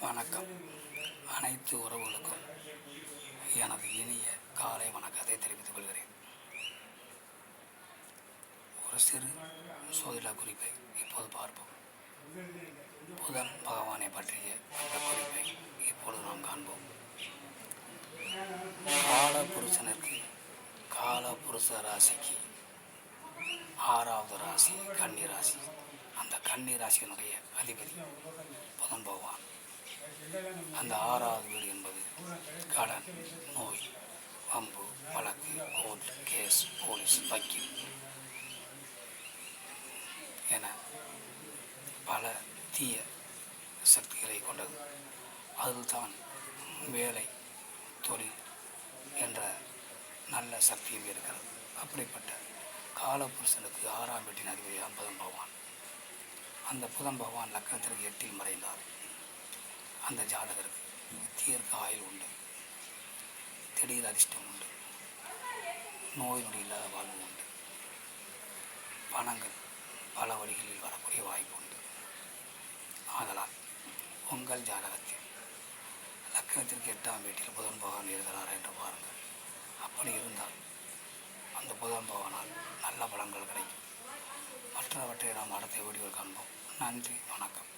வணக்கம். அனைத்து உறவுகளுக்கும் எனது இனிய காலை வணக்கத்தை தெரிவித்துக் கொள்கிறேன். ஒரு சிறு சோதிட குறிப்பை இப்போது பார்ப்போம். புதன் பகவானை பற்றிய அந்த குறிப்பை இப்பொழுது நாம் காண்போம். காலபுருஷ ராசிக்கு 6வது ராசி கன்னி ராசி. அந்த கன்னி ராசியினுடைய அதிபதி புதன் பகவான். அந்த 6வது வீடு என்பது கடன், நோய், வம்பு, வழக்கு, கோர்ட், கேஸ், போலீஸ், வக்கீல் என பல தீய சக்திகளை கொண்டது. அதில்தான் வேலை, தொழில் என்ற நல்ல சக்தியும் இருக்கிறது. அப்படிப்பட்ட காலபுருஷனுக்கு 6ஆம் வீட்டின் அதிபதியாக புதன் பகவான். அந்த புதன் பகவான் லக்னத்திற்கு 8இல் மறைந்தார். அந்த ஜாதகருக்கு தீர்க்க ஆயுள் உண்டு, திடீர் அதிர்ஷ்டம் உண்டு, நோய் நொடி இல்லாத வாழ்வு உண்டு, பணங்கள் பல வழிகளில் வரக்கூடிய வாய்ப்பு உண்டு. ஆதலால் உங்கள் ஜாதகத்தில் லக்னத்திற்கு 8ஆம் வீட்டில் புதன் பகவான் இருக்கிறார் என்று பாருங்கள். அப்படி இருந்தால் அந்த புதன் பகவானால் நல்ல பலன்கள் கிடைக்கும். மற்றவற்றை நாம் அடுத்த வீடியோவில் காண்போம். நன்றி, வணக்கம்.